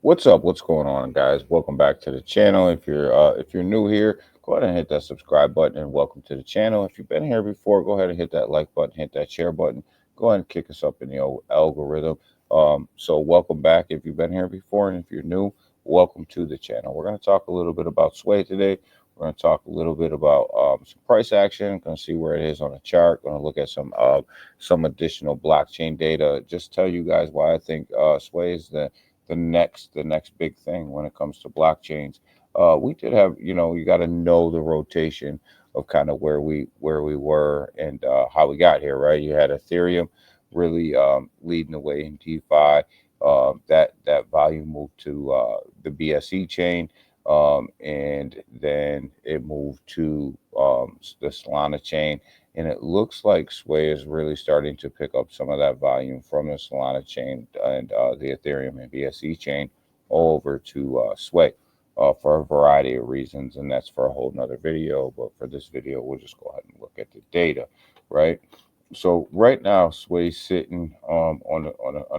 What's up? What's going on, guys? Welcome back to the channel. If you're new here, go ahead and hit that subscribe button and welcome to the channel. If you've been here before, go ahead and hit that like button, hit that share button. Go ahead and kick us up in the old algorithm. So welcome back if you've been here before, and if you're new, welcome to the channel. We're going to talk a little bit about Sway today. We're going to talk a little bit about some price action. Going to see where it is on the chart. Going to look at some additional blockchain data. Just tell you guys why I think Sway is the next big thing when it comes to blockchains. We did have, you got to know the rotation of kind of where we were and how we got here, right? You had Ethereum really leading the way in DeFi. That volume moved to the BSC chain, and then it moved to the Solana chain. And it looks like Sway is really starting to pick up some of that volume from the Solana chain and the Ethereum and BSC chain over to Sway for a variety of reasons. And that's for a whole nother video. But for this video, we'll just go ahead and look at the data, right? So right now, Sway's sitting on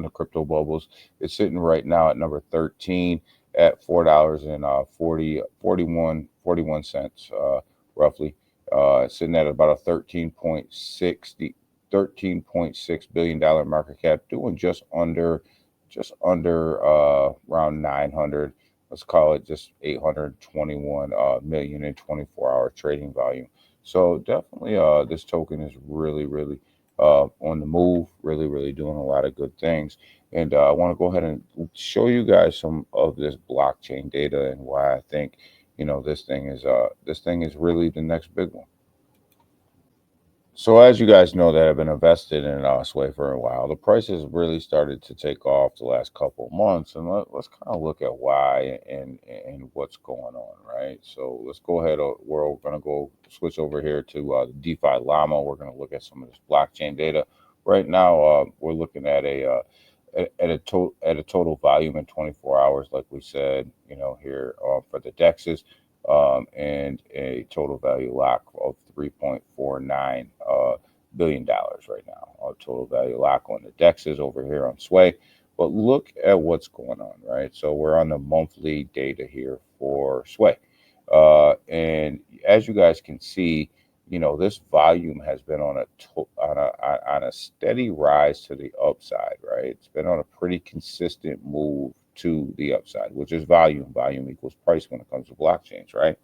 the crypto bubbles. It's sitting right now at number 13 at $4 and 41 cents, roughly. Sitting at about a 13.6 billion-dollar market cap, doing just under around 900. Let's call it just 821 million in 24-hour trading volume. So definitely, this token is really on the move, really doing a lot of good things. And I want to go ahead and show you guys some of this blockchain data and why I think this thing is really the next big one. So as you guys know that have been invested in Sway for a while, the price has really started to take off the last couple of months, and let's kind of look at why and what's going on, right? So let's go ahead. We're going to go switch over here to the DeFi Llama. We're going to look at some of this blockchain data. Right now, we're looking at a total volume in 24 hours, like we said, here for the DEXs, and a total value lock of $3.49 billion right now. Our total value lock on the DEXs over here on Sway. But look at what's going on, right? So we're on the monthly data here for Sway. And as you guys can see, this volume has been on a steady rise to the upside, right? It's been on a pretty consistent move to the upside, which is volume. Volume equals price when it comes to blockchains, right?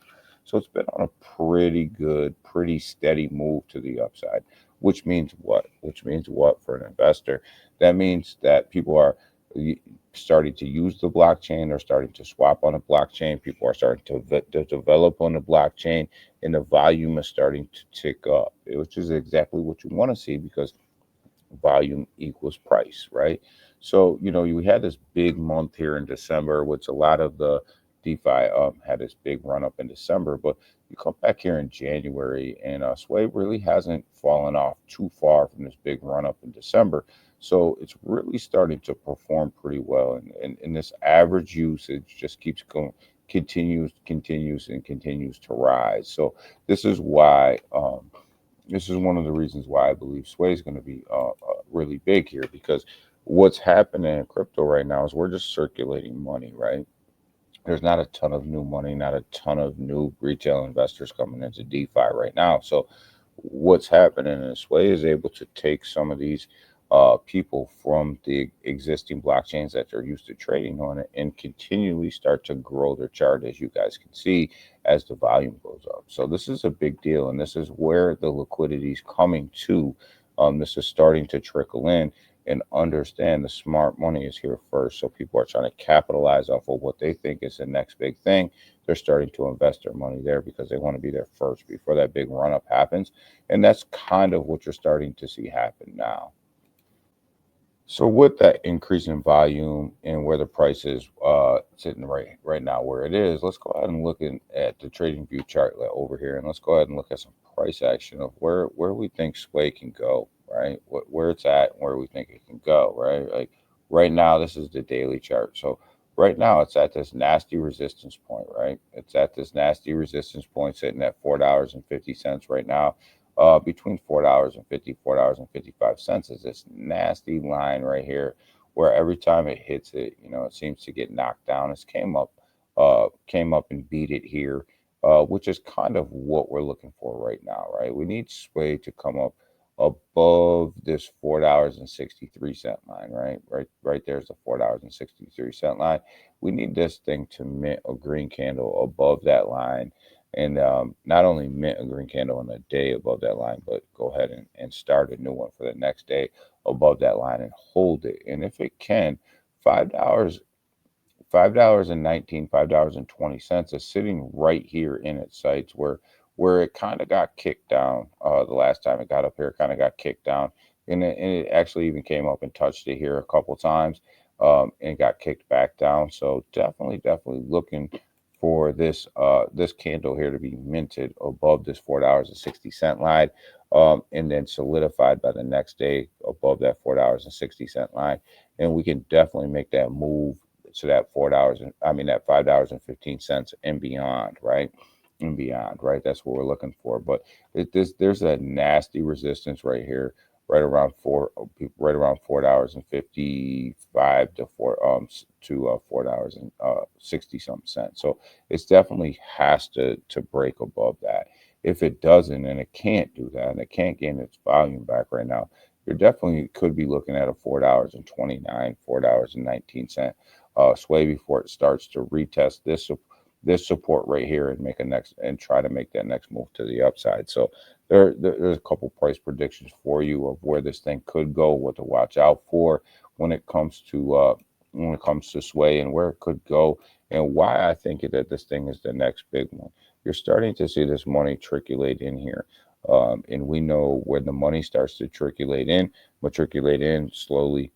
So it's been on a pretty good, pretty steady move to the upside, which means what? Which means what for an investor? That means that people are starting to use the blockchain. They're starting to swap on the blockchain. People are starting to develop on the blockchain, and the volume is starting to tick up, which is exactly what you want to see because volume equals price, right? So, you had this big month here in December, which a lot of the DeFi had this big run up in December, but you come back here in January and Sway really hasn't fallen off too far from this big run up in December. So it's really starting to perform pretty well. And this average usage just keeps going, continues to rise. So this is why this is one of the reasons why I believe Sway is going to be really big here, because what's happening in crypto right now is we're just circulating money, right? There's not a ton of new money, not a ton of new retail investors coming into DeFi right now. So what's happening in Sway is able to take some of these people from the existing blockchains that they're used to trading on it and continually start to grow their chart, as you guys can see, as the volume goes up. So this is a big deal, and this is where the liquidity is coming to. This is starting to trickle in, and understand the smart money is here first. So people are trying to capitalize off of what they think is the next big thing. They're starting to invest their money there because they want to be there first before that big run up happens. And that's kind of what you're starting to see happen now. So with that increase in volume and where the price is sitting right now where it is, let's go ahead and look at the trading view chart over here, and let's go ahead and look at some price action of where we think Sway can go, right? Where it's at and where we think it can go, right? Like right now, this is the daily chart. So right now, it's at this nasty resistance point, right? It's at this nasty resistance point sitting at $4.50 right now. Between $4.50, $4.55 is this nasty line right here where every time it hits it, it seems to get knocked down. It's came up and beat it here, which is kind of what we're looking for right now, right? We need Sway to come up above this $4.63 line, right there's the $4.63 line. We need this thing to mint a green candle above that line, and not only mint a green candle in a day above that line, but go ahead and start a new one for the next day above that line and hold it. And if it can, $5, $5.20 is sitting right here in its sights where it kind of got kicked down. The last time it got up here, kind of got kicked down, and it actually even came up and touched it here a couple times, and got kicked back down. So definitely looking for this candle here to be minted above this $4.60 line, and then solidified by the next day above that $4.60 line, and we can definitely make that move to that that $5.15 and beyond, right? And beyond, right? That's what we're looking for. But there's a nasty resistance right here, right around $4.55 to $4.60 something cents. So it's definitely has to break above that. If it doesn't, and it can't do that, and it can't gain its volume back right now, you're definitely could be looking at a $4.29, $4.19 sway before it starts to retest this support right here and try to make that next move to the upside. So there's a couple price predictions for you of where this thing could go, what to watch out for when it comes to sway, and where it could go, and why I think that this thing is the next big one. You're starting to see this money triculate in here. And we know when the money starts to matriculate in slowly,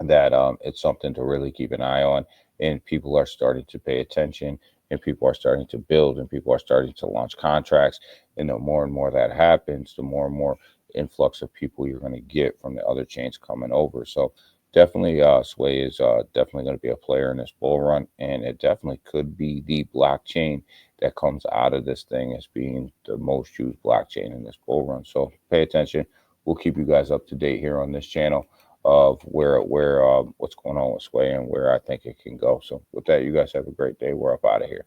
that it's something to really keep an eye on, and people are starting to pay attention, and people are starting to build, and people are starting to launch contracts. And the more and more that happens, the more and more influx of people you're going to get from the other chains coming over. So definitely sway is definitely going to be a player in this bull run, and it definitely could be the blockchain that comes out of this thing as being the most used blockchain in this bull run. So pay attention. We'll keep you guys up to date here on this channel of where what's going on with sway and where I think it can go. So with that, you guys have a great day. We're up out of here.